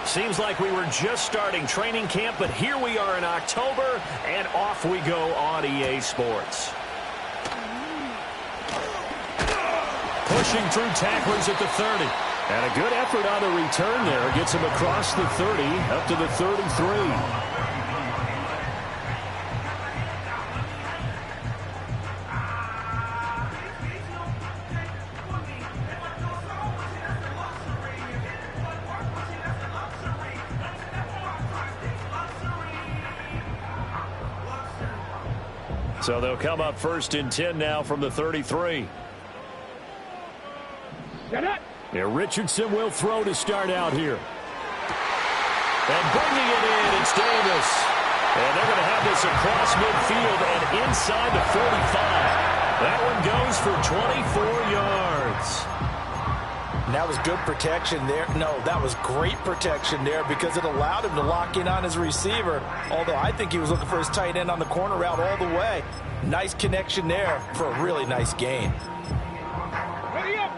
Seems like we were just starting training camp, but here we are in October, and off we go on EA Sports. Pushing through tacklers at the 30. And a good effort on the return there. Gets him across the 30, up to the 33. So they'll come up 1st and 10 now from the 33. Yeah, Richardson will throw to start out here. And bringing it in, it's Davis. And they're going to have this across midfield and inside the 45. That one goes for 24 yards. And that was good protection there. No, that was great protection there because it allowed him to lock in on his receiver. Although I think he was looking for his tight end on the corner route all the way. Nice connection there for a really nice gain. Ready up.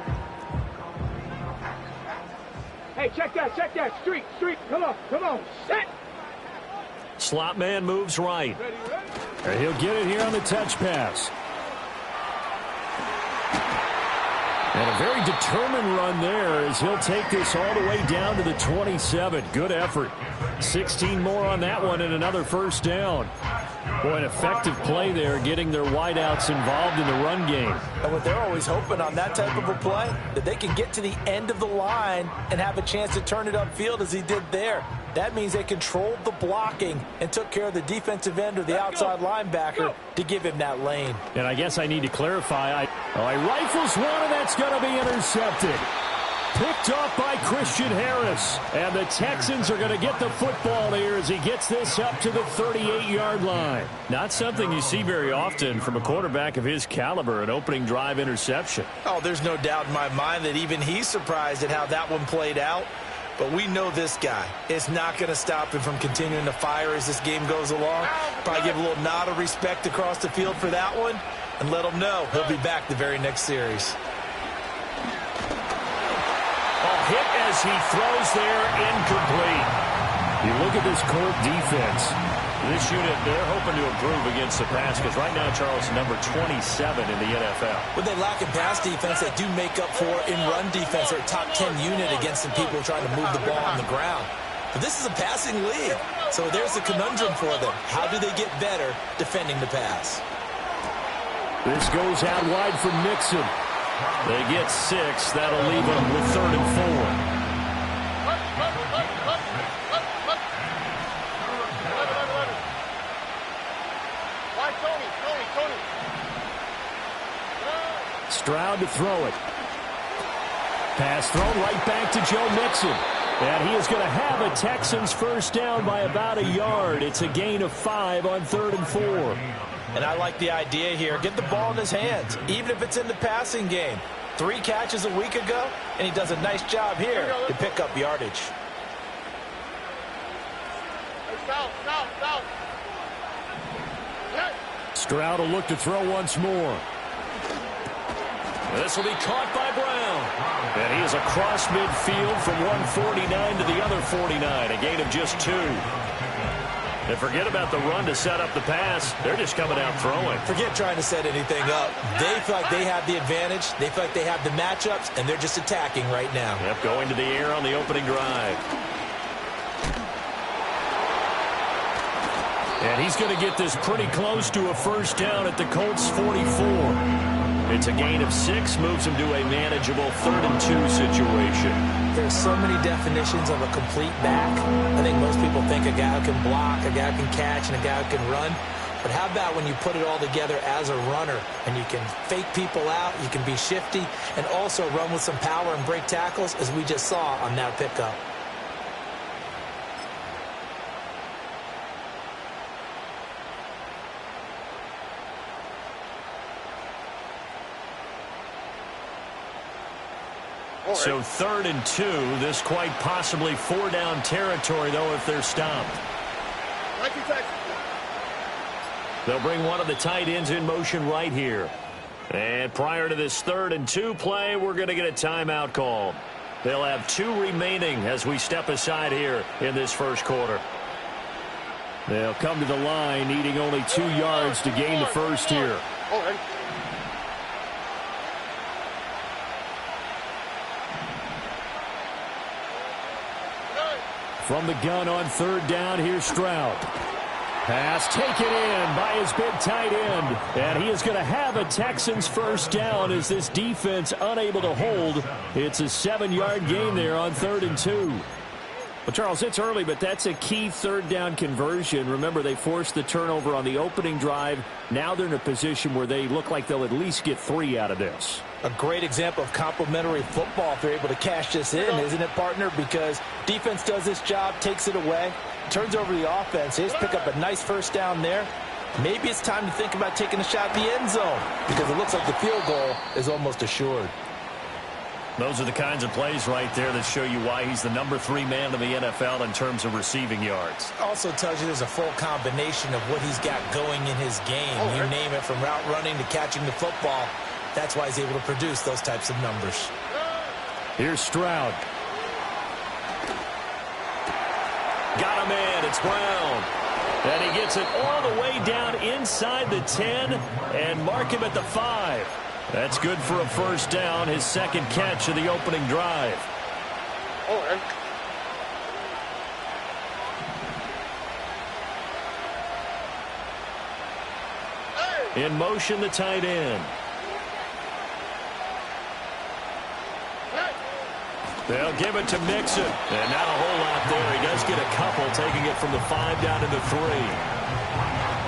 Hey, check that. Street. Come on. Set. Slot man moves right. Ready. He'll get it here on the touch pass. And a very determined run there as he'll take this all the way down to the 27. Good effort. 16 more on that one and another first down. Boy, an effective play there, getting their wideouts involved in the run game. And what they're always hoping on that type of a play, that they can get to the end of the line and have a chance to turn it upfield as he did there. That means they controlled the blocking and took care of the defensive end or the outside linebacker to give him that lane. And I guess I need to clarify. He rifles one, and that's going to be intercepted. Picked off by Christian Harris. And the Texans are going to get the football here as he gets this up to the 38-yard line. Not something you see very often from a quarterback of his caliber, an opening drive interception. Oh, there's no doubt in my mind that even he's surprised at how that one played out. But we know this guy is not going to stop him from continuing to fire as this game goes along. Probably give a little nod of respect across the field for that one and let him know he'll be back the very next series. Hit as he throws there, incomplete. You look at this Colt defense. This unit, they're hoping to improve against the pass because right now, Charles, number 27 in the NFL. When they lack in pass defense, they do make up for in run defense. They're a top 10 unit against some people trying to move the ball on the ground. But this is a passing league, so there's a conundrum for them. How do they get better defending the pass? This goes out wide for Nixon. They get 6. That'll leave them with 3rd and 4. Stroud to throw it. Pass thrown right back to Joe Mixon. And he is going to have a Texans first down by about a yard. It's a gain of 5 on 3rd and 4. And I like the idea here. Get the ball in his hands, even if it's in the passing game. 3 catches a week ago, and he does a nice job here to pick up yardage. Stroud will look to throw once more. This will be caught by Brown. And he is across midfield from 149 to the other 49. A gain of just 2. And forget about the run to set up the pass. They're just coming out throwing. Forget trying to set anything up. They feel like they have the advantage. They feel like they have the matchups, and they're just attacking right now. Yep, going to the air on the opening drive. And he's going to get this pretty close to a first down at the Colts 44. It's a gain of 6, moves him to a manageable 3rd and 2 situation. There's so many definitions of a complete back. I think most people think a guy who can block, a guy who can catch, and a guy who can run. But how about when you put it all together as a runner and you can fake people out, you can be shifty, and also run with some power and break tackles, as we just saw on that pickup. So 3rd and 2, this quite possibly 4-down territory, though, if they're stopped. They'll bring one of the tight ends in motion right here. And prior to this 3rd and 2 play, we're going to get a timeout called. They'll have 2 remaining as we step aside here in this first quarter. They'll come to the line needing only 2 yards to gain the first here. From the gun on 3rd down, here's Stroud. Pass taken in by his big tight end. And he is going to have a Texans first down as this defense unable to hold. It's a 7-yard gain there on 3rd and 2. Well, Charles, it's early, but that's a key 3rd down conversion. Remember, they forced the turnover on the opening drive. Now they're in a position where they look like they'll at least get 3 out of this. A great example of complementary football if they're able to cash this in, isn't it, partner? Because defense does this job, takes it away, turns over the offense. They just pick up a nice first down there. Maybe it's time to think about taking a shot at the end zone because it looks like the field goal is almost assured. Those are the kinds of plays right there that show you why he's the number 3 man in the NFL in terms of receiving yards. Also tells you there's a full combination of what he's got going in his game. You name it, from route running to catching the football. That's why he's able to produce those types of numbers. Here's Stroud. Got him in. It's Brown. And he gets it all the way down inside the 10 and mark him at the 5. That's good for a first down, his 2nd catch of the opening drive. In motion, the tight end. They'll give it to Mixon. And not a whole lot there. He does get a couple, taking it from the 5 down to the 3.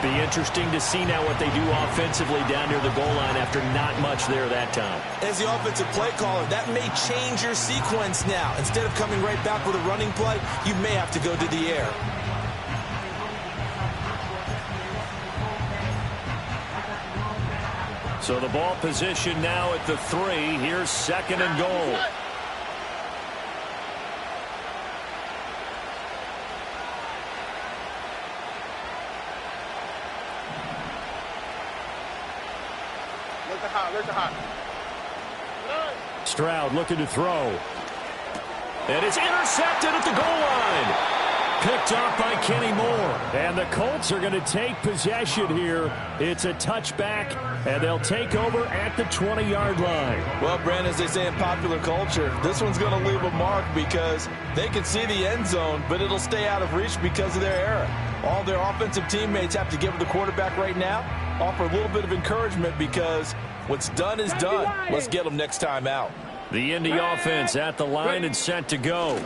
Be interesting to see now what they do offensively down near the goal line after not much there that time. As the offensive play caller, that may change your sequence now. Instead of coming right back with a running play, you may have to go to the air. So the ball position now at the 3. Here's 2nd and goal. Stroud looking to throw. And it's intercepted at the goal line. Picked off by Kenny Moore. And the Colts are going to take possession here. It's a touchback, and they'll take over at the 20-yard line. Well, Brandon, as they say in popular culture, this one's going to leave a mark because they can see the end zone, but it'll stay out of reach because of their error. All their offensive teammates have to give the quarterback right now, offer a little bit of encouragement because what's done is done. Let's get them next time out. The Indy offense at the line and set to go.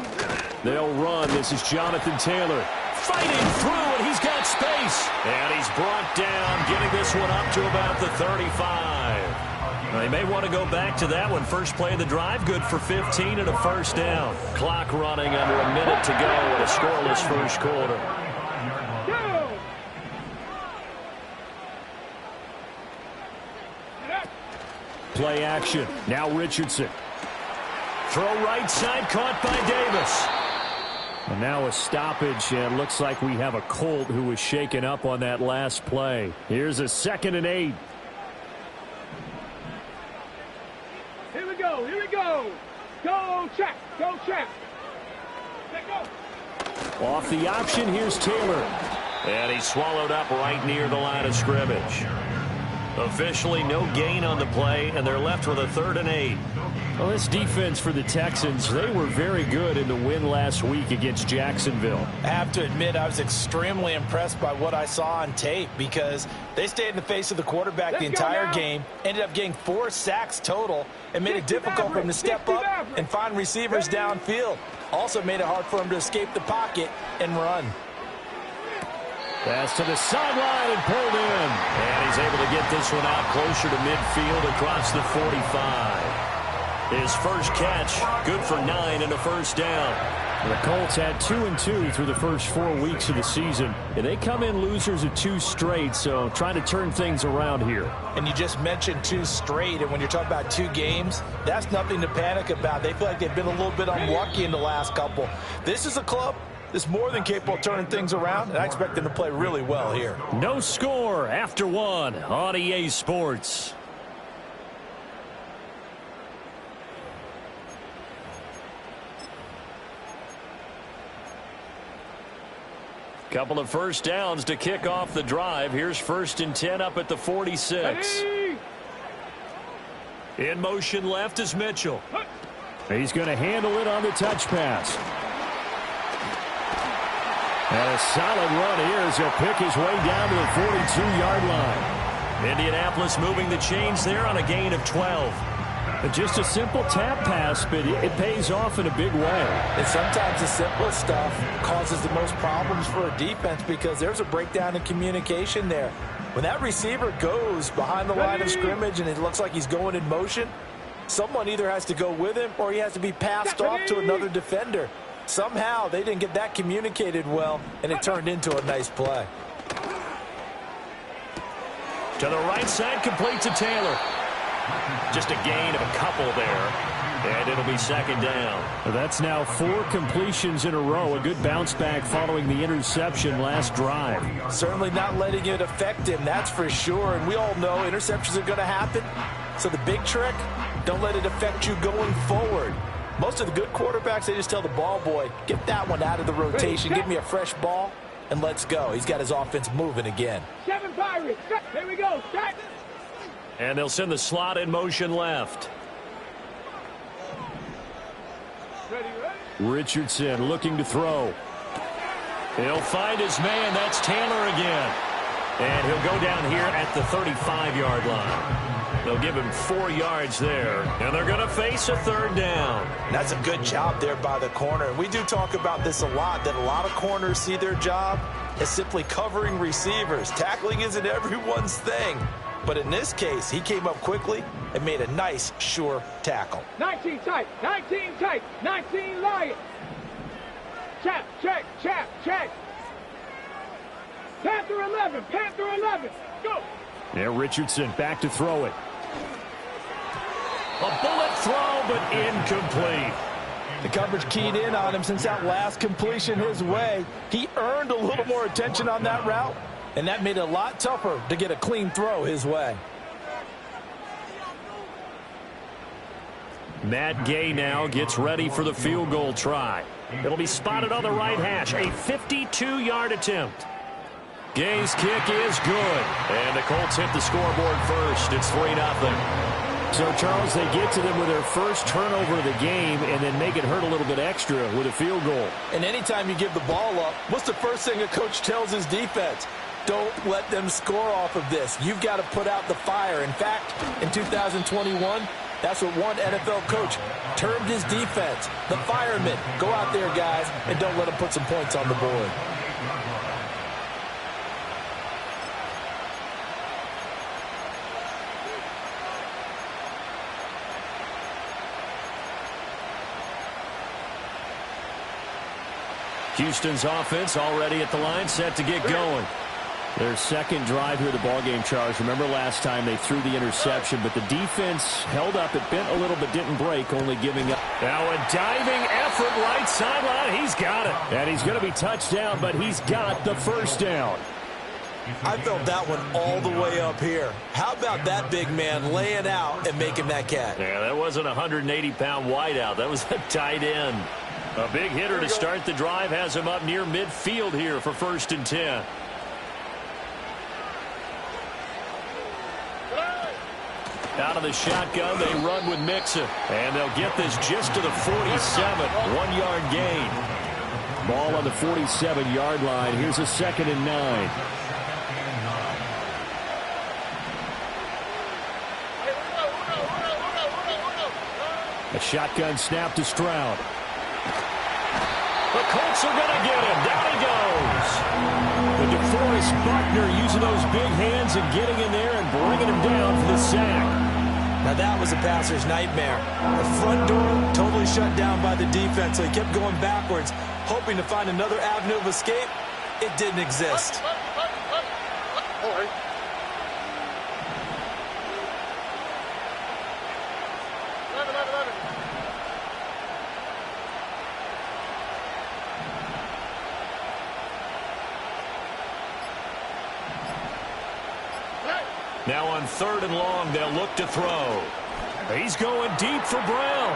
They'll run. This is Jonathan Taylor fighting through, and he's got space. And he's brought down, getting this one up to about the 35. They may want to go back to that one. First play of the drive, good for 15 and a first down. Clock running under a minute to go in a scoreless first quarter. Play action. Now Richardson. Throw right side, caught by Davis. And now a stoppage, and looks like we have a Colt who was shaken up on that last play. Here's a 2nd and 8. Here we go, here we go. Go check, go check. Let go. Off the option, here's Taylor. And he's swallowed up right near the line of scrimmage. Officially no gain on the play, and they're left with a 3rd and 8. Well, this defense for the Texans, they were very good in the win last week against Jacksonville. I have to admit, I was extremely impressed by what I saw on tape because they stayed in the face of the quarterback the entire game, ended up getting 4 sacks total, and made it difficult for him to step up and find receivers downfield. Also made it hard for him to escape the pocket and run. Pass to the sideline and pulled in. And he's able to get this one out closer to midfield across the 45. His first catch, good for 9 and a first down. The Colts had 2-2 through the first 4 weeks of the season. And they come in losers of 2 straight, so trying to turn things around here. And you just mentioned 2 straight, and when you're talking about 2 games, that's nothing to panic about. They feel like they've been a little bit unlucky in the last couple. This is a club that's more than capable of turning things around, and I expect them to play really well here. No score after 1 on EA Sports. Couple of first downs to kick off the drive. Here's 1st and 10 up at the 46. In motion left is Mitchell. He's going to handle it on the touch pass. And a solid run here as he'll pick his way down to the 42-yard line. Indianapolis moving the chains there on a gain of 12. Just a simple tap pass, but it pays off in a big way. And sometimes the simple stuff causes the most problems for a defense because there's a breakdown in communication there. When that receiver goes behind the line of scrimmage and it looks like he's going in motion, someone either has to go with him or he has to be passed off to another defender. Somehow they didn't get that communicated well, and it turned into a nice play. To the right side, complete to Taylor. Just a gain of a couple there, and it'll be 2nd down. That's now 4 completions in a row. A good bounce back following the interception last drive. Certainly not letting it affect him, that's for sure. And we all know interceptions are going to happen. So the big trick, don't let it affect you going forward. Most of the good quarterbacks, they just tell the ball boy, get that one out of the rotation, give me a fresh ball, and let's go. He's got his offense moving again. 7 Pirates. Here we go. Start. And they'll send the slot in motion left. Ready. Richardson looking to throw. He'll find his man. That's Taylor again. And he'll go down here at the 35-yard line. They'll give him 4 yards there. And they're going to face a 3rd down. That's a good job there by the corner. We do talk about this a lot, that a lot of corners see their job as simply covering receivers. Tackling isn't everyone's thing. But in this case, he came up quickly and made a nice, sure tackle. 19 tight. 19 tight. 19 Lions. Check. Panther 11. Panther 11. Go. There, Richardson back to throw it. A bullet throw, but incomplete. The coverage keyed in on him since that last completion his way. He earned a little more attention on that route, and that made it a lot tougher to get a clean throw his way. Matt Gay now gets ready for the field goal try. It'll be spotted on the right hash. A 52-yard attempt. Gay's kick is good. And the Colts hit the scoreboard first. It's 3-0. So, Charles, they get to them with their first turnover of the game and then make it hurt a little bit extra with a field goal. And anytime you give the ball up, what's the first thing a coach tells his defense? Don't let them score off of this. You've got to put out the fire. In fact, in 2021, that's what one NFL coach termed his defense. The firemen. Go out there, guys, and don't let them put some points on the board. Houston's offense already at the line, set to get going. Their second drive here, the ballgame, Charles. Remember last time they threw the interception, but the defense held up. It bent a little but didn't break, only giving up. Now a diving effort, right sideline. He's got it. And he's going to be touched down, but he's got the first down. I felt that one all the way up here. How about that big man laying out and making that catch? Yeah, that wasn't a 180-pound wideout. That was a tight end. A big hitter to start the drive has him up near midfield here for 1st and 10. Out of the shotgun, they run with Mixon. And they'll get this just to the 47. 1-yard gain. Ball on the 47-yard line. Here's a 2nd and 9. A shotgun snap to Stroud. The Colts are going to get him. Down he goes. But DeForest Buckner using those big hands and getting in there and bringing him down for the sack. Now that was a passer's nightmare. The front door totally shut down by the defense, so he kept going backwards, hoping to find another avenue of escape. It didn't exist. All right. Now on 3rd and long, they'll look to throw. He's going deep for Brown.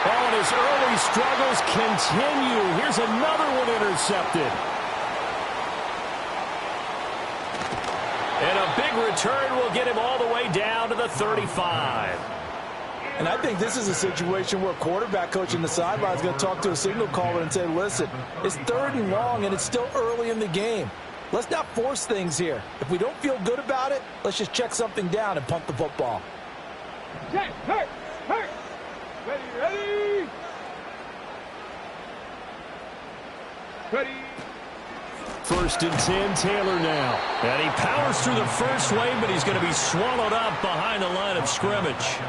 Oh, and his early struggles continue. Here's another one intercepted. And a big return will get him all the way down to the 35. And I think this is a situation where quarterback coach in the sideline is going to talk to a signal caller and say, listen, it's 3rd and long, and it's still early in the game. Let's not force things here. If we don't feel good about it, let's just check something down and punt the football. Check, hurt. Ready. Ready. 1st and 10, Taylor now. And he powers through the first wave, but he's going to be swallowed up behind the line of scrimmage.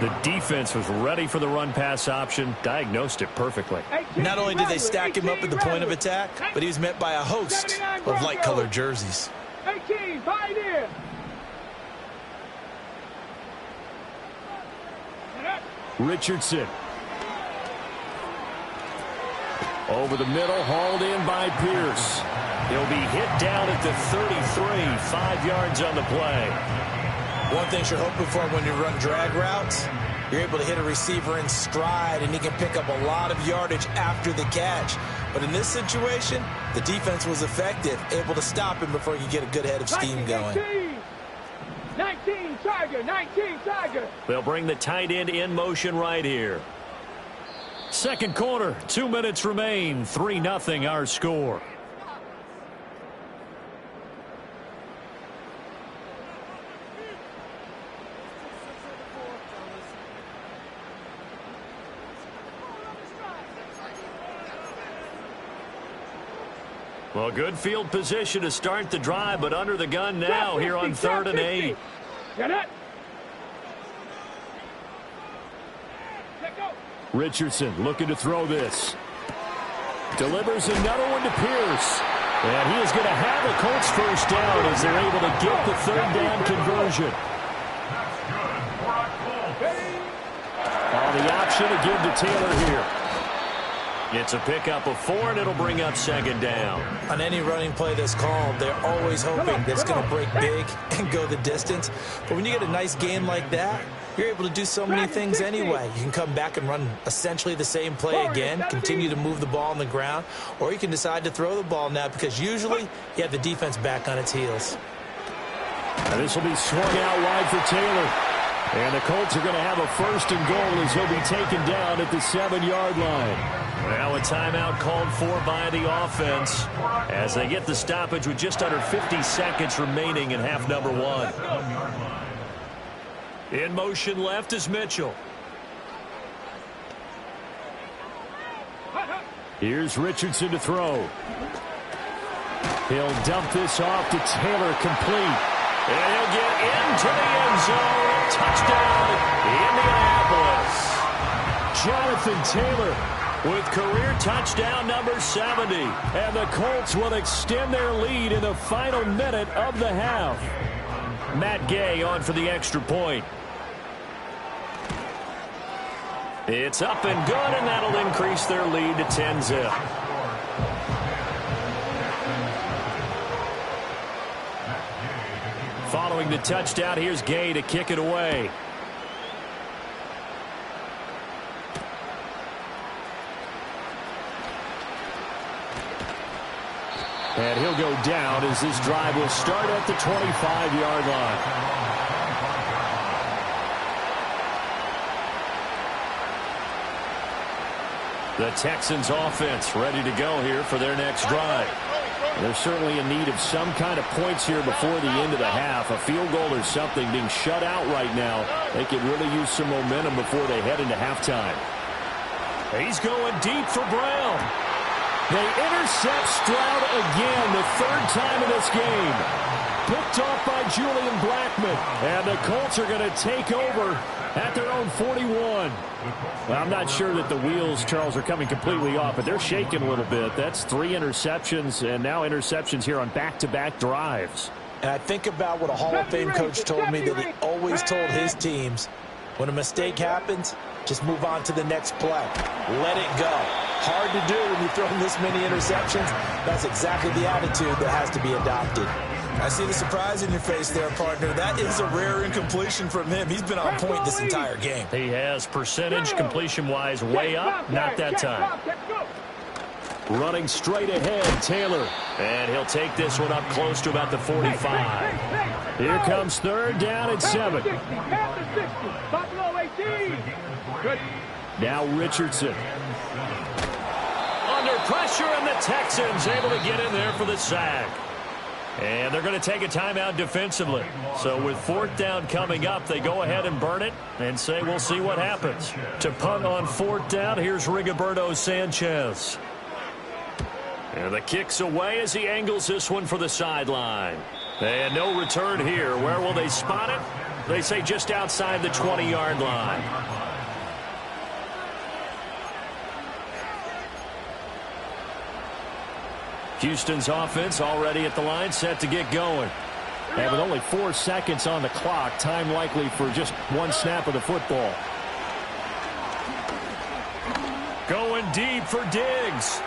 The defense was ready for the run-pass option, diagnosed it perfectly. Not only did they stack him up at the point of attack, but he was met by a host of light-colored jerseys. 18, Pioneer. Richardson. Over the middle, hauled in by Pierce. He'll be hit down at the 33, 5 yards on the play. One thing you're hoping for when you run drag routes, you're able to hit a receiver in stride, and he can pick up a lot of yardage after the catch. But in this situation, the defense was effective, able to stop him before he could get a good head of steam going. 19, Tiger. They'll bring the tight end in motion right here. Second quarter, 2 minutes remain. 3-0 our score. Well, good field position to start the drive, but under the gun now here on 3rd and 8. Get it. Richardson looking to throw this. Delivers another one to Pierce. And he is going to have a Colts first down as they're able to get the 3rd down conversion. The option to give to Taylor here. It's a pickup of 4, and it'll bring up 2nd down. On any running play that's called, they're always hoping that it's going to break big and go the distance. But when you get a nice game like that, you're able to do so many things anyway. You can come back and run essentially the same play again, continue to move the ball on the ground, or you can decide to throw the ball now because usually you have the defense back on its heels. And this will be swung out wide for Taylor. And the Colts are going to have a 1st and goal as he'll be taken down at the 7-yard line. Now a timeout called for by the offense as they get the stoppage with just under 50 seconds remaining in half number 1. In motion left is Mitchell. Here's Richardson to throw. He'll dump this off to Taylor, complete. And he'll get into the end zone. Touchdown, Indianapolis. Jonathan Taylor with career touchdown number 70. And the Colts will extend their lead in the final minute of the half. Matt Gay on for the extra point. It's up and good, and that'll increase their lead to 10-zip. Following the touchdown, here's Gay to kick it away. And he'll go down as this drive will start at the 25-yard line. The Texans offense ready to go here for their next drive. They're certainly in need of some kind of points here before the end of the half. A field goal or something, being shut out right now. They could really use some momentum before they head into halftime. He's going deep for Brown. They intercept Stroud again, the 3rd time in this game. Picked off by Julian Blackmon. And the Colts are going to take over at their own 41. Well, I'm not sure that the wheels, Charles, are coming completely off, but they're shaking a little bit. That's 3 interceptions, and now interceptions here on back-to-back drives. And I think about what a Hall of Fame coach told me that he always told his teams, when a mistake happens, just move on to the next play. Let it go. Hard to do when you throw this many interceptions. That's exactly the attitude that has to be adopted. I see the surprise in your face there, partner. That is a rare incompletion from him. He's been on point this entire game. He has percentage completion-wise way up. Not that time. Running straight ahead, Taylor. And he'll take this one up close to about the 45. Here comes third down and 7. Now Richardson. Under pressure, and the Texans able to get in there for the sack. And they're going to take a timeout defensively. So with fourth down coming up, they go ahead and burn it and say we'll see what happens. To punt on fourth down, here's Rigoberto Sanchez. And the kick's away as he angles this one for the sideline. And no return here. Where will they spot it? They say just outside the 20-yard line. Houston's offense already at the line, set to get going. And with only 4 seconds on the clock, time likely for just one snap of the football. Going deep for Diggs.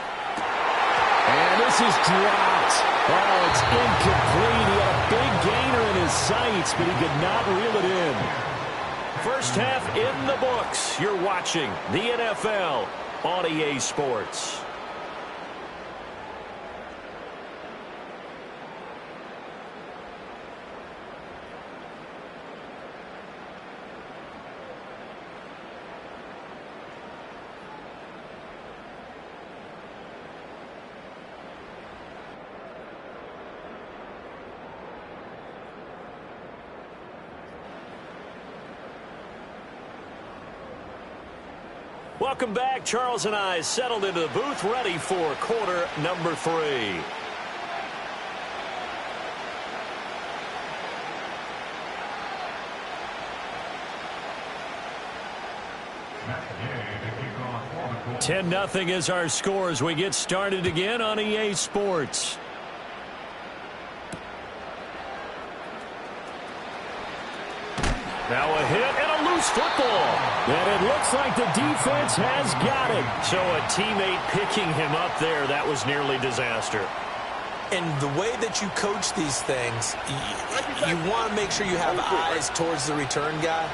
And this is dropped. Oh, it's incomplete. He had a big gainer in his sights, but he could not reel it in. First half in the books. You're watching the NFL on EA Sports. Welcome back. Charles and I settled into the booth, ready for quarter number 3. $10-0 is our score as we get started again on EA Sports. Now a hit and a loose football. And it looks like the defense has got it. So a teammate picking him up there, that was nearly disaster. And the way that you coach these things, you want to make sure you have eyes towards the return guy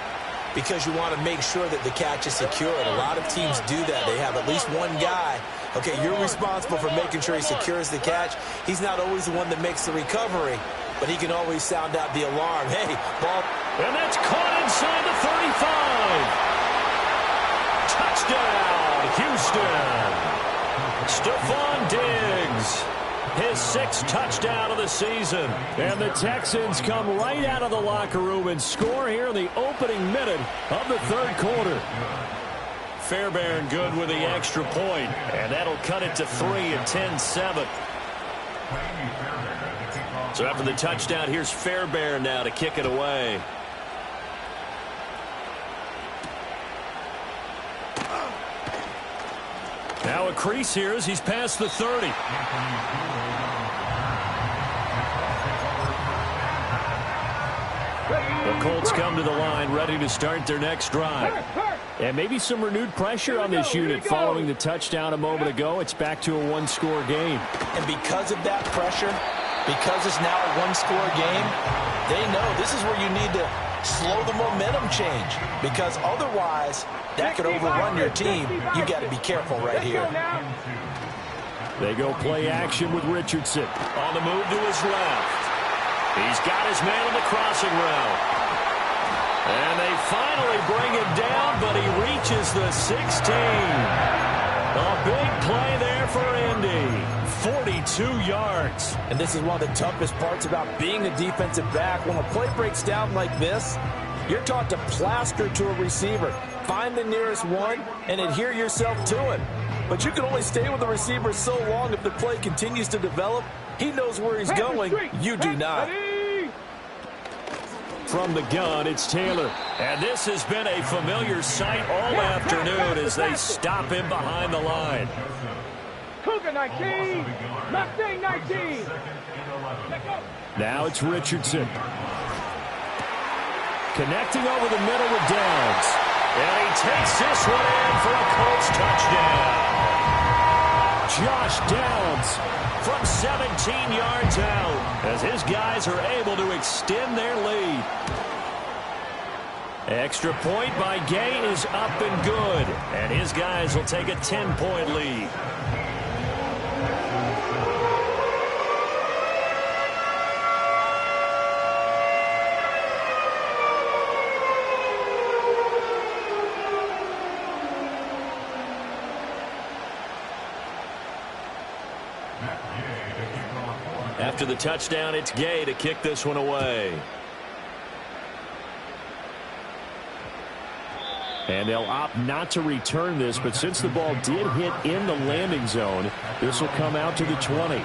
because you want to make sure that the catch is secured. A lot of teams do that. They have at least one guy. Okay, you're responsible for making sure he secures the catch. He's not always the one that makes the recovery, but he can always sound out the alarm. Hey, ball. And that's caught inside the 35. Touchdown, Houston. Stephon Diggs, his 6th touchdown of the season. And the Texans come right out of the locker room and score here in the opening minute of the third quarter. Fairbairn good with the extra point, and that'll cut it to 3 and 10-7. So after the touchdown, here's Fairbairn now to kick it away. Now a crease here as he's past the 30. The Colts come to the line ready to start their next drive. And maybe some renewed pressure on this unit following the touchdown a moment ago. It's back to a 1-score game. And because of that pressure, because it's now a 1-score game, they know this is where you need to slow the momentum change. Because otherwise, that could overrun your team. You got to be careful right here. They go play action with Richardson. On the move to his left. He's got his man on the crossing route. And they finally bring him down, but he reaches the 16. A big play there for Indy. 42 yards. And this is one of the toughest parts about being a defensive back. When a play breaks down like this, you're taught to plaster to a receiver. Find the nearest one and adhere yourself to it. But you can only stay with the receiver so long if the play continues to develop. He knows where he's going. You do not. From the gun, it's Taylor. And this has been a familiar sight all afternoon as they stop him behind the line. Cougar 19. Mustang 19. Now it's Richardson. Connecting over the middle with Downs. And he takes this one in for a Colts touchdown. Josh Downs from 17 yards out as his guys are able to extend their lead. Extra point by Gay is up and good, and his guys will take a 10-point lead. After the touchdown, it's Gay to kick this one away. And they'll opt not to return this, but since the ball did hit in the landing zone, this will come out to the 20.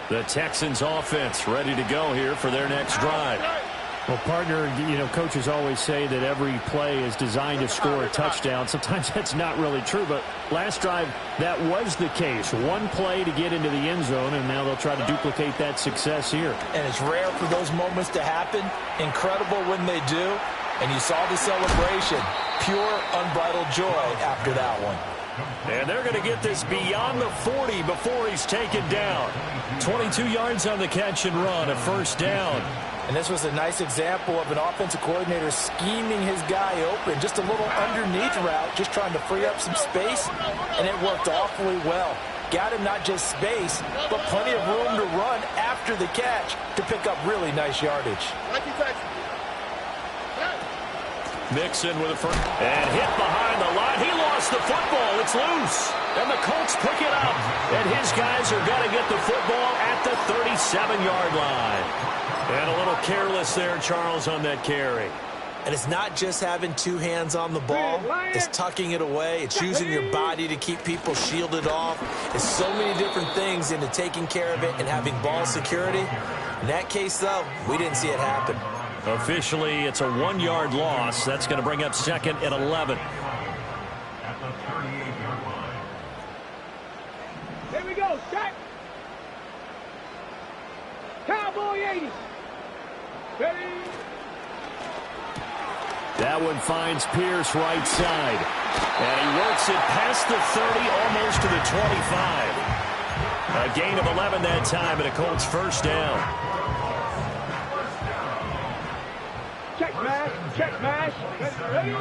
The Texans offense ready to go here for their next drive. Well, partner, coaches always say that every play is designed to score a touchdown. Sometimes that's not really true, but last drive, that was the case. One play to get into the end zone, and now they'll try to duplicate that success here. And it's rare for those moments to happen. Incredible when they do. And you saw the celebration. Pure, unbridled joy after that one. And they're going to get this beyond the 40 before he's taken down. 22 yards on the catch and run, a first down. And this was a nice example of an offensive coordinator scheming his guy open. Just a little underneath route, just trying to free up some space, and it worked awfully well. Got him not just space, but plenty of room to run after the catch to pick up really nice yardage. Mixon with a first, and hit behind the line. He lost the football. It's loose. And the Colts pick it up. And his guys are going to get the football at the 37-yard line. And a little careless there, Charles, on that carry. And it's not just having two hands on the ball. It's tucking it away. It's using your body to keep people shielded off. It's so many different things into taking care of it and having ball security. In that case, though, we didn't see it happen. Officially, it's a 1-yard loss. That's going to bring up second and 11. Here we go, set. Cowboy 80. Ready. That one finds Pierce right side. And he works it past the 30, almost to the 25. A gain of 11 that time, and a Colts first down. Check mash, check mash. Ready.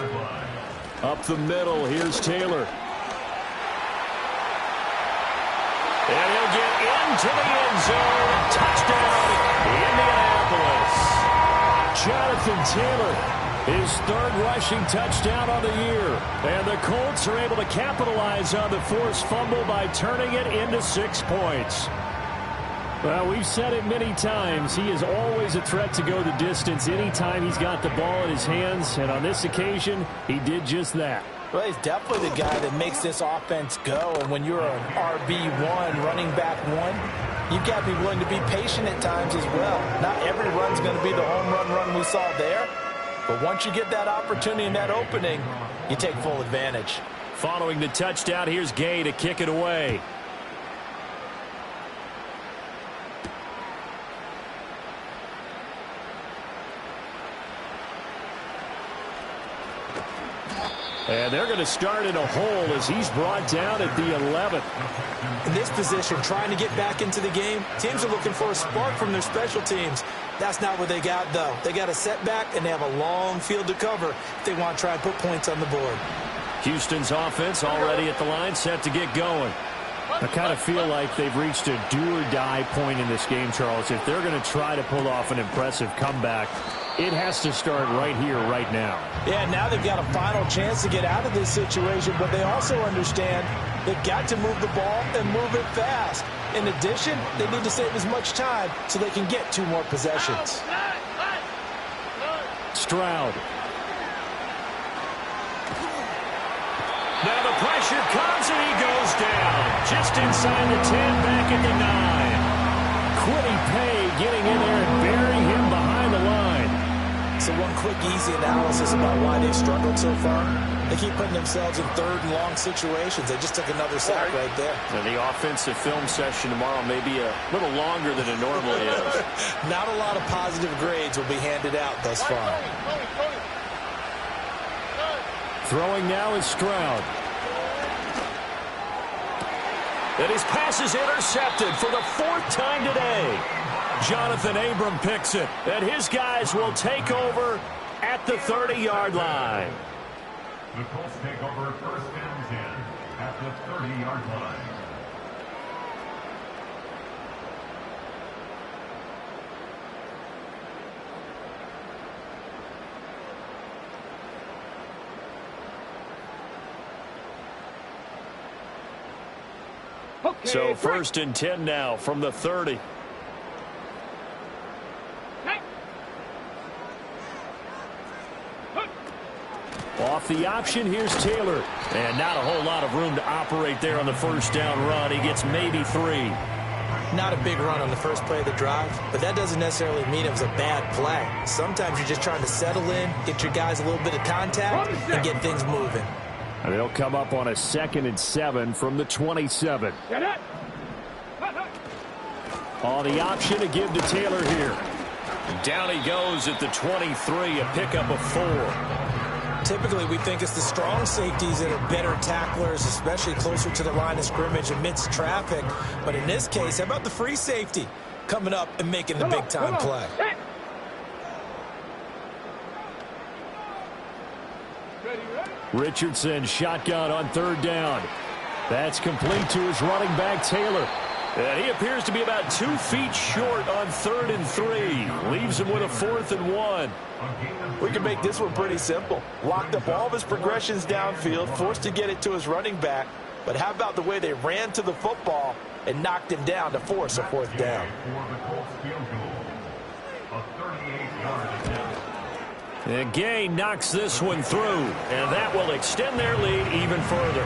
Up the middle, here's Taylor. And he'll get into the end zone. Touchdown, Indianapolis. Jonathan Taylor, his third rushing touchdown on the year. And the Colts are able to capitalize on the forced fumble by turning it into 6 points. Well, we've said it many times. He is always a threat to go the distance anytime he's got the ball in his hands. And on this occasion, he did just that. Well, he's definitely the guy that makes this offense go. And when you're an RB1, running back one, you've got to be willing to be patient at times as well. Not every run's going to be the home run we saw there. But once you get that opportunity and that opening, you take full advantage. Following the touchdown, here's Gay to kick it away. And they're going to start in a hole as he's brought down at the 11th. In this position, trying to get back into the game, teams are looking for a spark from their special teams. That's not what they got, though. They got a setback, and they have a long field to cover if they want to try and put points on the board. Houston's offense already at the line, set to get going. I kind of feel like they've reached a do-or-die point in this game, Charles. If they're going to try to pull off an impressive comeback, it has to start right here, right now. Yeah, now they've got a final chance to get out of this situation, but they also understand they've got to move the ball and move it fast. In addition, they need to save as much time so they can get 2 more possessions. Stroud. Now the pressure comes and he goes down. Just inside the 10, back at the 9. Quiddy Pay getting in there and burying him behind the line. So one quick, easy analysis about why they've struggled so far. They keep putting themselves in third and long situations. They just took another sack right there. And the offensive film session tomorrow may be a little longer than it normally is. Not a lot of positive grades will be handed out thus far. Throwing now is Stroud. And his pass is intercepted for the 4th time today. Jonathan Abram picks it, and his guys will take over at the 30-yard line. The Colts take over 1st and 10 at the 30-yard line. So first and 10 now from the 30. Off the option, here's Taylor. And not a whole lot of room to operate there on the first down run. He gets maybe 3. Not a big run on the first play of the drive, but that doesn't necessarily mean it was a bad play. Sometimes you're just trying to settle in, get your guys a little bit of contact, and get things moving. And they'll come up on a 2nd and 7 from the 27. On the option to give to Taylor here. Down he goes at the 23, a pickup of 4. Typically, we think it's the strong safeties that are better tacklers, especially closer to the line of scrimmage amidst traffic. But in this case, how about the free safety coming up and making the big-time play? Richardson shotgun on 3rd down. That's complete to his running back, Taylor. And he appears to be about 2 feet short on 3rd and 3. Leaves him with a 4th and 1. We can make this one pretty simple. Locked up all of his progressions downfield, forced to get it to his running back. But how about the way they ran to the football and knocked him down to force a 4th down? And Gay knocks this one through, and that will extend their lead even further.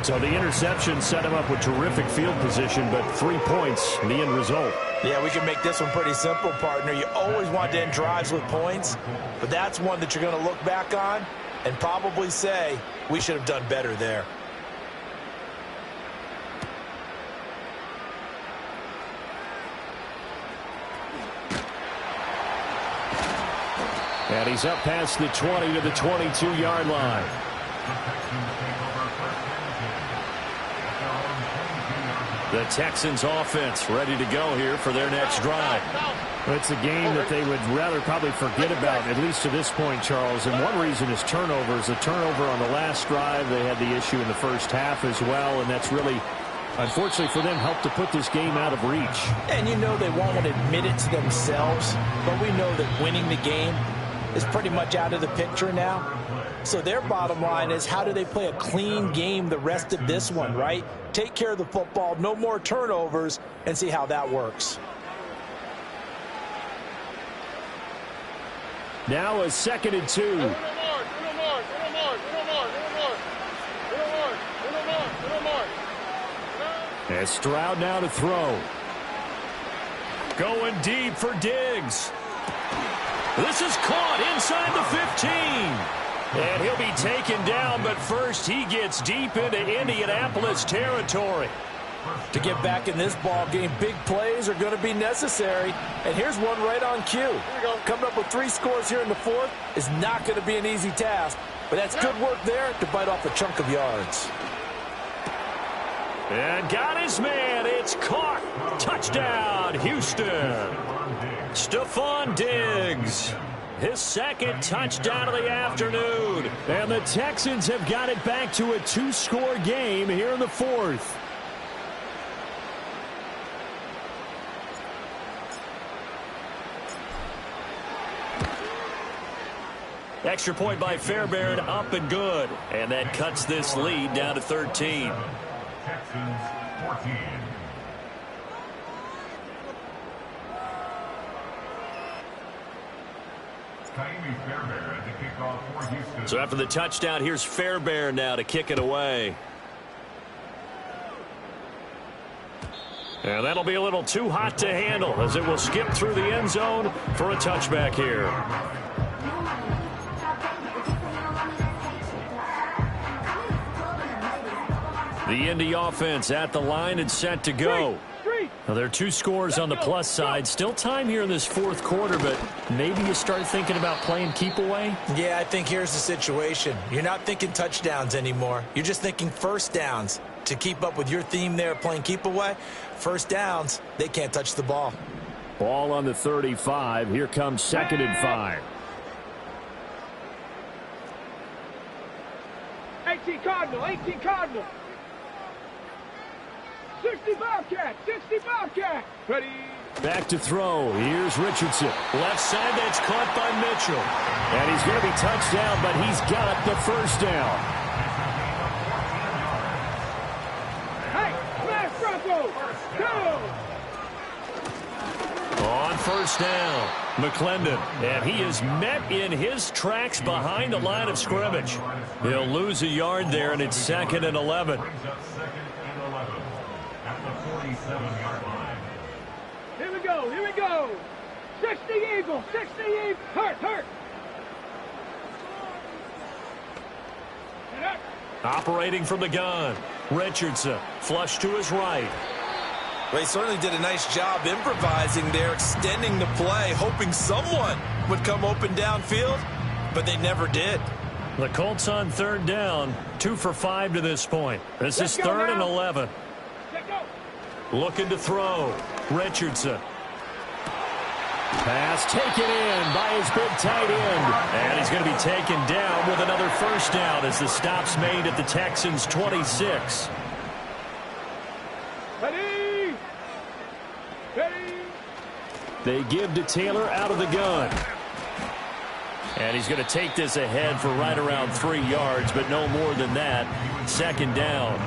So the interception set him up with terrific field position, but 3 points, the end result. Yeah, we can make this one pretty simple, partner. You always want to end drives with points, but that's one that you're going to look back on and probably say, we should have done better there. And he's up past the 20 to the 22-yard line. The Texans offense ready to go here for their next drive. It's a game that they would rather probably forget about, at least to this point, Charles. And one reason is turnovers. The turnover on the last drive, they had the issue in the first half as well, and that's really, unfortunately for them, helped to put this game out of reach. And you know they won't admit it to themselves, but we know that winning the game is pretty much out of the picture now. So their bottom line is, how do they play a clean game the rest of this one, right? Take care of the football, no more turnovers, and see how that works. Now a 2nd and 2. And Stroud now to throw. Going deep for Diggs. This is caught inside the 15. And he'll be taken down, but first he gets deep into Indianapolis territory. To get back in this ball game, big plays are going to be necessary. And here's one right on cue. Coming up with 3 scores here in the 4th is not going to be an easy task, but that's good work there to bite off a chunk of yards. And got his man. It's caught. Touchdown, Houston. Stephon Diggs. His 2nd touchdown of the afternoon. And the Texans have got it back to a 2-score game here in the 4th. Extra point by Fairbairn, up and good. And that cuts this lead down to 13. Texans 14. So after the touchdown, here's Fairbairn now to kick it away. And that'll be a little too hot to handle as it will skip through the end zone for a touchback here. The Indy offense at the line and set to go. Now, there are 2 scores on the plus side. Still time here in this 4th quarter, but maybe you start thinking about playing keep away? Yeah, I think here's the situation. You're not thinking touchdowns anymore. You're just thinking first downs. To keep up with your theme there, playing keep away, first downs, they can't touch the ball. Ball on the 35. Here comes 2nd and 5. 18 Cardinal, 18 Cardinal. 60 Bobcat, 60 Bobcat. Ready. Back to throw. Here's Richardson. Left side, that's caught by Mitchell. And he's going to be touched down, but he's got the first down. Hey, flash front first down. McClendon, and he is met in his tracks behind the line of scrimmage. He'll lose a yard there, and it's 2nd and 11. Brings up 2nd and 11 at the 47-yard line. Here we go, here we go. 60 Eagles, 60 Eagles. Hurt. Operating from the gun. Richardson, flush to his right. Well, he certainly did a nice job improvising there, extending the play, hoping someone would come open downfield, but they never did. The Colts on 3rd down, 2 for 5 to this point. This is 3rd and 11. Looking to throw. Richardson. Pass taken in by his big tight end. And he's going to be taken down with another first down as the stop's made at the Texans' 26. Ready. They give to Taylor out of the gun. And he's going to take this ahead for right around 3 yards, but no more than that. 2nd down.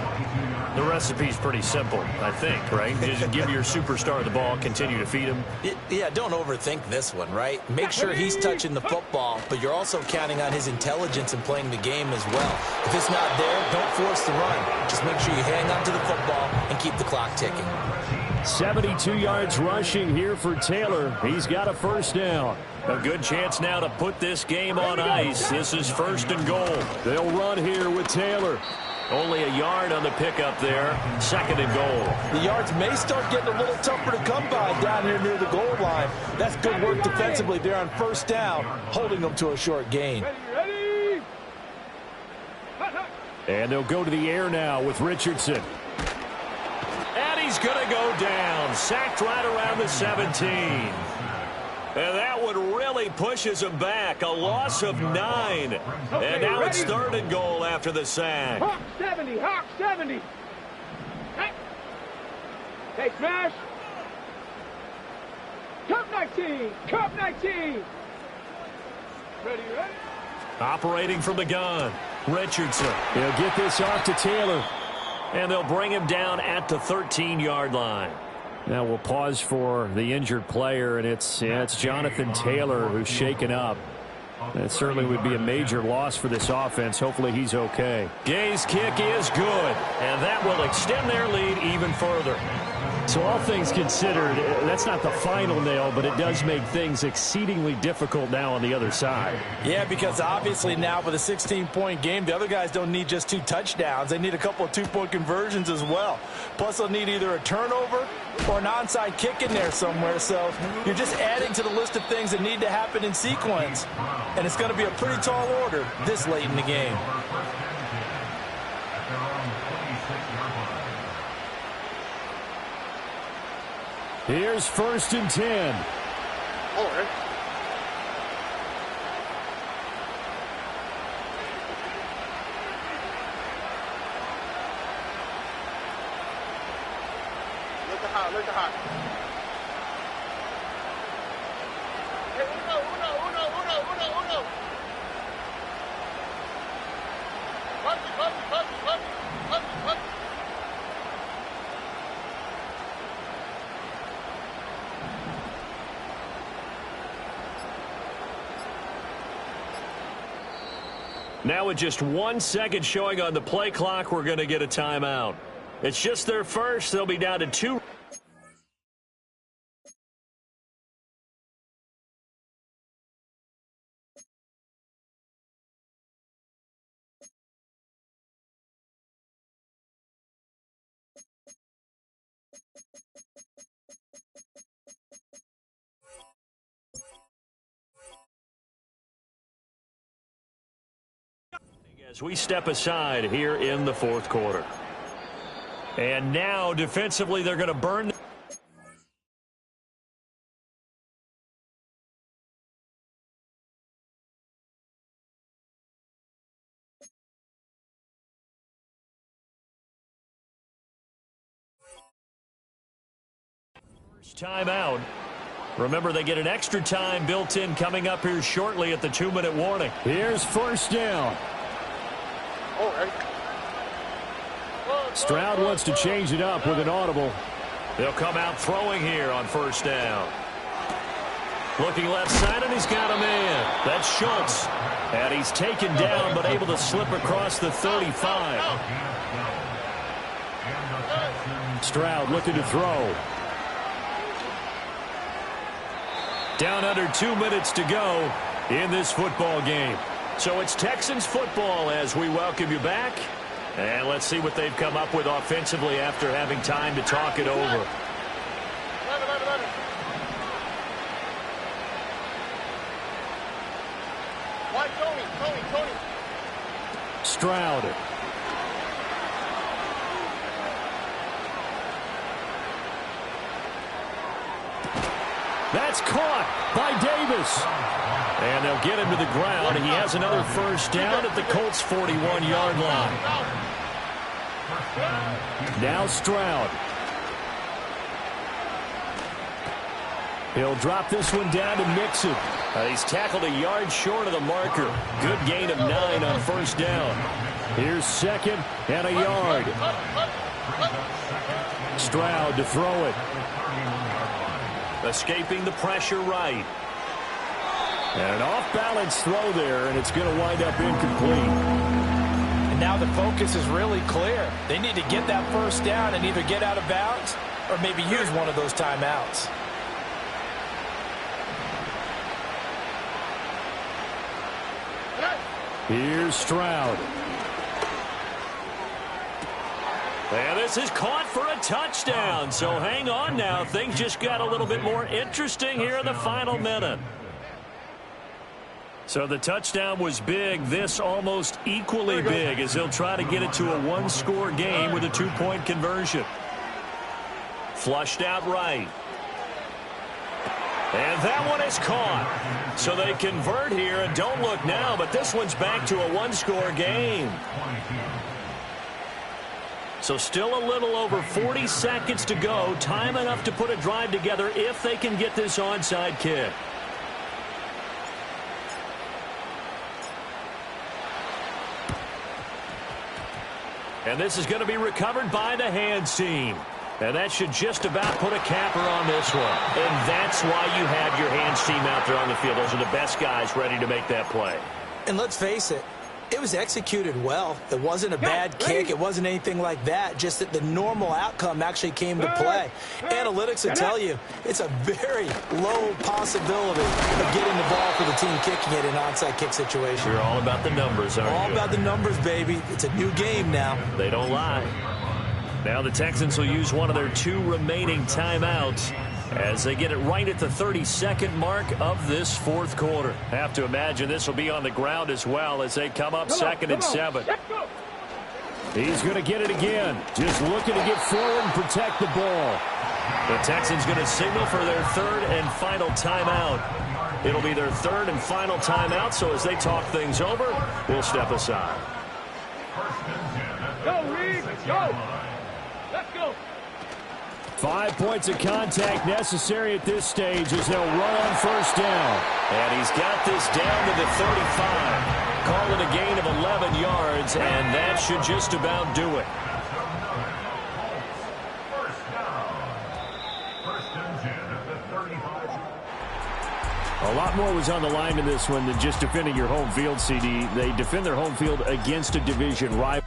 The recipe's pretty simple, I think, right? Just give your superstar the ball, continue to feed him. Yeah, don't overthink this one, right? Make sure he's touching the football, but you're also counting on his intelligence in playing the game as well. If it's not there, don't force the run. Just make sure you hang on to the football and keep the clock ticking. 72 yards rushing here for Taylor. He's got a first down. A good chance now to put this game on ice. This is 1st and goal. They'll run here with Taylor. Only a yard on the pickup there. 2nd and goal. The yards may start getting a little tougher to come by down here near the goal line. That's good work defensively there on 1st down, holding them to a short gain. Ready. And they'll go to the air now with Richardson. And he's going to go down. Sacked right around the 17. And that one really pushes him back. A loss of 9. And now it's 3rd and goal after the sack. Hawk 70, Hawk 70. Hey, smash. Cup 19, Cup 19. Ready. Operating from the gun. Richardson. He'll get this off to Taylor. And they'll bring him down at the 13-yard line. Now we'll pause for the injured player, and it's Jonathan Taylor who's shaken up. That certainly would be a major loss for this offense. Hopefully he's okay. Gay's kick is good, and that will extend their lead even further. So all things considered, that's not the final nail, but it does make things exceedingly difficult now on the other side. Yeah, because obviously now with a 16-point game, the other guys don't need just 2 touchdowns. They need a couple of 2-point conversions as well. Plus, they'll need either a turnover or an onside kick in there somewhere. So you're just adding to the list of things that need to happen in sequence. And it's going to be a pretty tall order this late in the game. Here's 1st and 10. All right. Look at hot. Hey, uno. Puppy. Now with just 1 second showing on the play clock, we're going to get a timeout. It's just their first. They'll be down to 2. As we step aside here in the 4th quarter. And now defensively they're going to burn. First timeout. Remember, they get an extra time built in coming up here shortly at the 2-minute warning. Here's 1st down. All right. Stroud wants to change it up with an audible. They'll come out throwing here on 1st down. Looking left side, and he's got a man. That's Schultz. And he's taken down, but able to slip across the 35. Stroud looking to throw. Down under 2 minutes to go in this football game. So it's Texans football as we welcome you back. And let's see what they've come up with offensively after having time to talk it over. Tony. Stroud. That's caught by Davis. And they'll get him to the ground. He has another first down at the Colts' 41-yard line. Now Stroud. He'll drop this one down to Mixon. He's tackled a yard short of the marker. Good gain of 9 on first down. Here's second and a yard. Stroud to throw it. Escaping the pressure right. And an off-balance throw there, and it's going to wind up incomplete. And now the focus is really clear. They need to get that first down and either get out of bounds or maybe use one of those timeouts. Here's Stroud. And this is caught for a touchdown. So hang on now. Things just got a little bit more interesting here in the final minute. So the touchdown was big. This almost equally big as he'll try to get it to a one-score game with a two-point conversion. Flushed out right. And that one is caught. So they convert here, and don't look now, but this one's back to a one-score game. So still a little over 40 seconds to go. Time enough to put a drive together if they can get this onside kick. And this is going to be recovered by the hands team. And that should just about put a capper on this one. And that's why you have your hands team out there on the field. Those are the best guys ready to make that play. And let's face it, it was executed well. It wasn't a bad kick. It wasn't anything like that. Just that the normal outcome actually came to play. Analytics will tell you it's a very low possibility of getting the ball for the team kicking it in an onside kick situation. You're all about the numbers, aren't you? All about the numbers, baby. It's a new game now. They don't lie. Now the Texans will use one of their 2 remaining timeouts as they get it right at the 32nd mark of this fourth quarter. Have to imagine this will be on the ground as well as they come up second and 7. He's going to get it again. Just looking to get forward and protect the ball. The Texans going to signal for their 3rd and final timeout. It'll be their 3rd and final timeout, so as they talk things over, we'll step aside. Go, Reed, go. Let's go. 5 points of contact necessary at this stage as they'll run on first down. And he's got this down to the 35. Call it a gain of 11 yards, and that should just about do it. A lot more was on the line in this one than just defending your home field, CD. They defend their home field against a division rival.